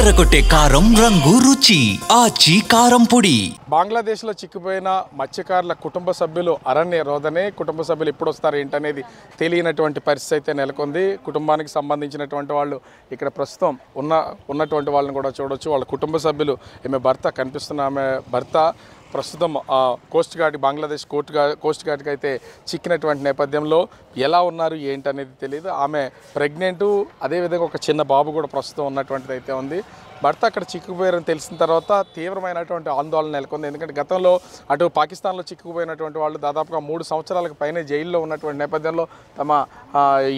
అదరగొట్టే కారం రంగు రుచి ఆచి కారం పొడి. బంగ్లాదేశ్లో చిక్కిపోయిన మత్స్యకారుల కుటుంబ సభ్యులు అరణ్య రోదనే. కుటుంబ సభ్యులు ఎప్పుడు వస్తారు ఏంటనేది తెలియనటువంటి పరిస్థితి అయితే నెలకొంది. కుటుంబానికి సంబంధించినటువంటి వాళ్ళు ఇక్కడ ప్రస్తుతం ఉన్నటువంటి వాళ్ళని కూడా చూడొచ్చు. వాళ్ళ కుటుంబ సభ్యులు ఈమె భర్త కనిపిస్తున్న ఆమె భర్త ప్రస్తుతం కోస్ట్ గార్డ్ బంగ్లాదేశ్ కోస్ట్ గార్డ్కి అయితే చిక్కినటువంటి నేపథ్యంలో ఎలా ఉన్నారు ఏంటనేది తెలియదు. ఆమె ప్రెగ్నెంటు, అదేవిధంగా ఒక చిన్న బాబు కూడా ప్రస్తుతం ఉన్నటువంటిది అయితే ఉంది. భర్త అక్కడ చిక్కుపోయారని తెలిసిన తర్వాత తీవ్రమైనటువంటి ఆందోళన నెలకొంది. ఎందుకంటే గతంలో అటు పాకిస్తాన్లో చిక్కుపోయినటువంటి వాళ్ళు దాదాపుగా 3 సంవత్సరాలకు పైనే జైల్లో ఉన్నటువంటి నేపథ్యంలో తమ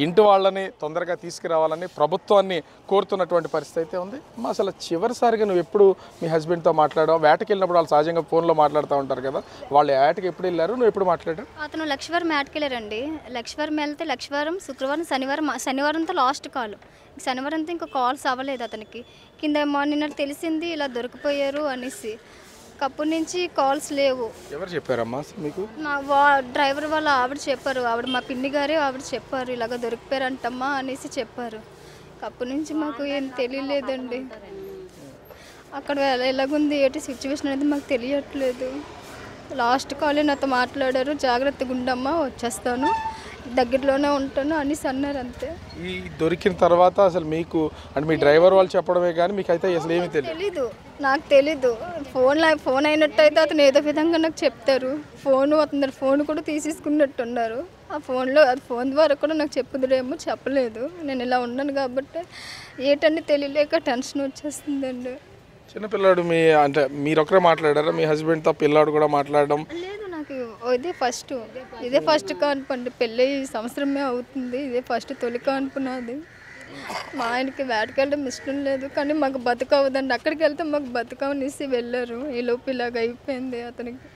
ఇంటి వాళ్ళని తొందరగా తీసుకురావాలని ప్రభుత్వాన్ని కోరుతున్నటువంటి పరిస్థితి అయితే ఉంది. అసలు చివరిసారిగా నువ్వు ఎప్పుడు మీ హస్బెండ్తో మాట్లాడావు? వేటకి వెళ్ళినప్పుడు వాళ్ళు సహజంగా ఫోన్లో మాట్లాడుతూ ఉంటారు కదా, వాళ్ళు వేటకి ఎప్పుడు వెళ్ళారు, నువ్వు ఎప్పుడు మాట్లాడావు? అతను లక్ష్వరం వేటకి వెళ్ళారండి. లక్ష్వరం వెళ్తే లక్ష్వరం శుక్రవారం శనివారంతో లాస్ట్ కాల్. శనివారంతో ఇంకా కాల్స్ అవ్వలేదు అతనికి. కింద నిన్న తెలిసింది ఇలా దొరికిపోయారు అనేసి. అప్పటి నుంచి కాల్స్ లేవు. ఎవరు చెప్పారమ్మా మీకు? నా డ్రైవర్ వాళ్ళ ఆవిడ చెప్పారు. ఆవిడ మా పిన్ని గారే ఆవిడ చెప్పారు, ఇలాగ దొరికిపోయారంటమ్మా అనేసి చెప్పారు. అప్పటి నుంచి మాకు ఏం తెలియలేదండి. అక్కడ ఎలాగుంది ఏంటి సిచ్యువేషన్ అనేది మాకు తెలియట్లేదు. లాస్ట్ కాలే నాతో మాట్లాడారు, జాగ్రత్తగా ఉండమ్మా వచ్చేస్తాను, దగ్గరలోనే ఉంటాను అనేసి అన్నారు. అంతే. ఈ దొరికిన తర్వాత అసలు మీకు అంటే మీ డ్రైవర్ వాళ్ళు చెప్పడమే కానీ మీకు అయితే అసలు ఏమీ తెలియదు? నాకు తెలీదు. ఫోన్ అయినట్టయితే అతను ఏదో విధంగా నాకు చెప్తారు. అతను ఫోన్ కూడా తీసేసుకున్నట్టున్నారు. ఆ ఫోన్ ద్వారా కూడా నాకు చెప్పుదురేమో, చెప్పలేదు. నేను ఇలా ఉన్నాను కాబట్టి ఏటన్నీ తెలియలేక టెన్షన్ వచ్చేస్తుందండి. చిన్నపిల్లాడు అంటే మీరు ఒకరే మాట్లాడారా? మీ హస్బెండ్తో పిల్లాడు కూడా మాట్లాడడం లేదు. నాకు ఇదే ఫస్ట్ కాన్పు అండి. పెళ్ళి ఈ సంవత్సరమే అవుతుంది. ఇదే తొలి కాన్పు నాది. మా ఆయనకి వేటకెళ్ళడం ఇష్టం లేదు, కానీ మాకు బతుకవదండి. అక్కడికి వెళ్తే మాకు బతుకవనిసి వెళ్ళారు. ఈ లోపు ఇలాగ అయిపోయింది అతనికి.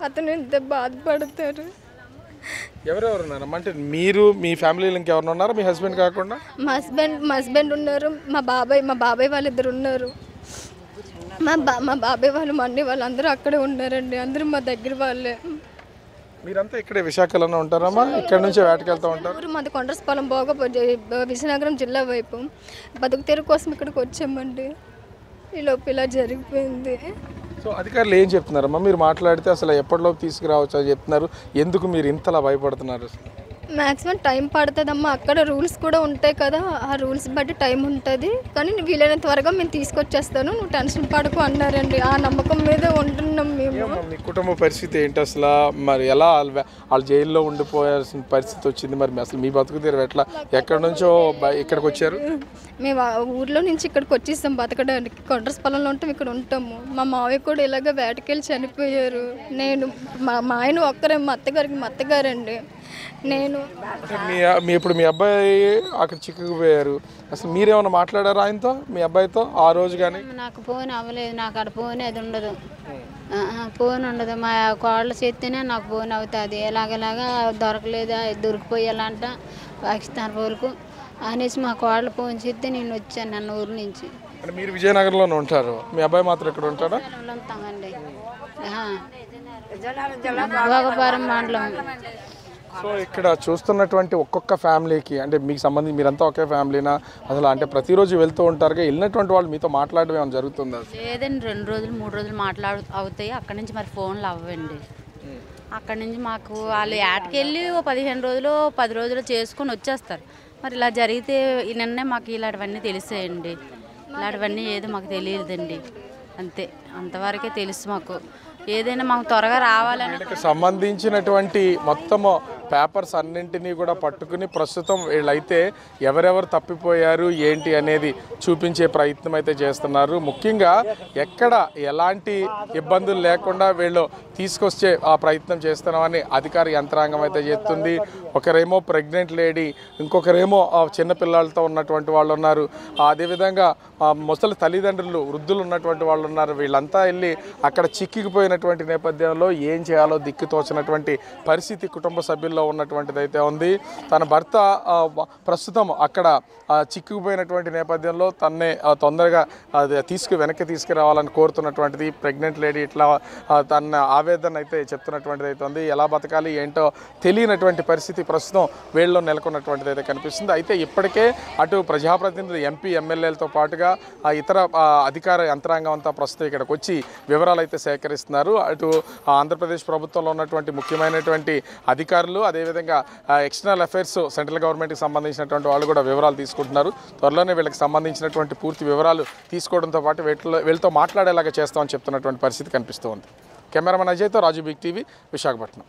అతను ఇంత బాధపడతారు. ఎవరెవరున్నారమ్మా? అంటే మీరు మీ ఫ్యామిలీలో ఇంకెవరు ఉన్నారా మీ హస్బెండ్ కాకుండా? మా హస్బెండ్ ఉన్నారు, మా బాబాయ్ వాళ్ళిద్దరు ఉన్నారు. మా బాబాయ్ వాళ్ళు, మా అన్ని వాళ్ళు అందరూ అక్కడే ఉన్నారండి. అందరూ మా దగ్గర వాళ్ళే. మీరంతా ఇక్కడే విశాఖలోనే ఉంటారమ్మా? ఇక్కడ నుంచి వేటకెళ్తూ ఉంటారు? ఊరు మాది కొండ్రసపాలెం, విజయనగరం జిల్లా వైపు. బతుకు తెరువు కోసం ఇక్కడికి వచ్చామండి. ఈ లోపు ఇలా జరిగిపోయింది. సో అధికారులు ఏం చెప్తున్నారమ్మా? మీరు మాట్లాడితే అసలు ఎప్పటిలోపు తీసుకురావచ్చు అని చెప్తున్నారు. ఎందుకు మీరు ఇంతలా భయపడుతున్నారు? మ్యాక్సిమం టైం పడుతుందమ్మా. అక్కడ రూల్స్ కూడా ఉంటాయి కదా, ఆ రూల్స్ బట్టి టైం ఉంటుంది. కానీ వీలైనంత త్వరగా మేము తీసుకొచ్చేస్తాను, నువ్వు టెన్షన్ పడకు అన్నారండి. ఆ నమ్మకం మీద ఉంటున్నాం మేము. మీ కుటుంబ పరిస్థితి ఏంటి అసలు? మరి ఎలా వాళ్ళు జైల్లో ఉండిపోయాల్సిన పరిస్థితి వచ్చింది? మరి అసలు మీ బతుకు తీరు ఎట్లా? ఎక్కడి నుంచో ఇక్కడికి వచ్చారు? మేము ఊర్లో నుంచి ఇక్కడికి వచ్చేస్తాం బతకడానికి. కొండ్రసపాలెంలో ఉంటాం, ఇక్కడ ఉంటాము. మా మావయ్య కూడా ఇలాగ వేటకెళ్ళి చనిపోయారు. నేను మా ఆయన ఒక్కరే, మా అత్తగారండి. నేను ఇప్పుడు మీ అబ్బాయి అక్కడ చిక్కుకుపోయారు. అసలు మీరేమైనా మాట్లాడారా ఆయనతో, మీ అబ్బాయితో ఆ రోజు? కానీ నాకు ఫోన్ అవ్వలేదు. నాకు అక్కడ ఫోన్ అది ఉండదు, ఫోన్ ఉండదు. మా కోళ్ళు చేస్తేనే నాకు ఫోన్ అవుతుంది. ఎలాగలాగా దొరకలేదా, దొరికిపోయాలంట పాకిస్తాన్ వాళ్ళకు అనేసి మా కోళ్ళు ఫోన్ చేస్తే నేను వచ్చాను నన్ను ఊరు నుంచి. మీరు విజయనగరంలోనే ఉంటారు, మీ అబ్బాయి మాత్రం ఇక్కడ ఉంటాడా? ఉంటామండి, భోగపురం మండలం. సో ఇక్కడ చూస్తున్నటువంటి ఒక్కొక్క ఫ్యామిలీకి, అంటే మీకు సంబంధించి మీరంతా ఒకే ఫ్యామిలీనా అసలు? అంటే ప్రతిరోజు వెళ్తూ ఉంటారుగా, వెళ్ళినటువంటి వాళ్ళు మీతో మాట్లాడడం ఏమైనా జరుగుతుందా? లేదండి, 2 రోజులు 3 రోజులు అవుతాయి. అక్కడి నుంచి మరి ఫోన్లు అవ్వండి. అక్కడి నుంచి మాకు వాళ్ళు యాటకెళ్ళి 15 రోజులు 10 రోజులు చేసుకొని వచ్చేస్తారు. మరి ఇలా జరిగితే నిన్నే మాకు ఇలాంటివన్నీ తెలిసాయండి. ఇలాంటివన్నీ ఏదో మాకు తెలియదండి. అంతే, అంతవరకే తెలుసు మాకు. ఏదైనా మాకు త్వరగా రావాలని సంబంధించినటువంటి మొత్తము పేపర్స్ అన్నింటినీ కూడా పట్టుకుని ప్రస్తుతం వీళ్ళైతే ఎవరెవరు తప్పిపోయారు ఏంటి అనేది చూపించే ప్రయత్నం అయితే చేస్తున్నారు. ముఖ్యంగా ఎక్కడ ఎలాంటి ఇబ్బందులు లేకుండా వీళ్ళు తీసుకొచ్చే ఆ ప్రయత్నం చేస్తున్నామని అధికార యంత్రాంగం అయితే చేస్తుంది. ఒకరేమో ప్రెగ్నెంట్ లేడీ, ఇంకొకరేమో చిన్నపిల్లలతో ఉన్నటువంటి వాళ్ళు ఉన్నారు. అదేవిధంగా ముసలి తల్లిదండ్రులు, వృద్ధులు ఉన్నటువంటి వాళ్ళు ఉన్నారు. వీళ్ళంతా వెళ్ళి అక్కడ చిక్కిపోయినటువంటి నేపథ్యంలో ఏం చేయాలో దిక్కుతోచినటువంటి పరిస్థితి కుటుంబ సభ్యుల్లో ఉన్నటువంటిది అయితే ఉంది. తన భర్త ప్రస్తుతం అక్కడ చిక్కుకుపోయినటువంటి నేపథ్యంలో తన్నే తొందరగా వెనక్కి తీసుకురావాలని కోరుతున్నటువంటిది ప్రెగ్నెంట్ లేడీ. ఇట్లా తన ఆవేదన అయితే చెప్తున్నటువంటిది అయితే ఉంది. ఎలా బతకాలి ఏంటో తెలియనటువంటి పరిస్థితి ప్రస్తుతం వీళ్ళలో నెలకొన్నటువంటిది అయితే కనిపిస్తుంది. అయితే ఇప్పటికే అటు ప్రజాప్రతినిధులు, ఎంపీ, ఎమ్మెల్యేలతో పాటుగా ఇతర అధికార యంత్రాంగం అంతా ప్రస్తుతం ఇక్కడికి వచ్చి వివరాలు అయితే సేకరిస్తున్నారు. అటు ఆంధ్రప్రదేశ్ ప్రభుత్వంలో ఉన్నటువంటి ముఖ్యమైనటువంటి అధికారులు, అదేవిధంగా ఎక్స్టర్నల్ అఫైర్స్ సెంట్రల్ గవర్నమెంట్కి సంబంధించినటువంటి వాళ్ళు కూడా వివరాలు తీసుకుంటున్నారు. త్వరలోనే వీళ్ళకి సంబంధించినటువంటి పూర్తి వివరాలు తీసుకోవడంతో పాటు వీళ్ళతో మాట్లాడేలాగా చేస్తామని చెప్తున్నటువంటి పరిస్థితి కనిపిస్తూ ఉంది. కెమెరామెన్ అజయ్తో రాజు బిగ్ టీవీ, విశాఖపట్నం.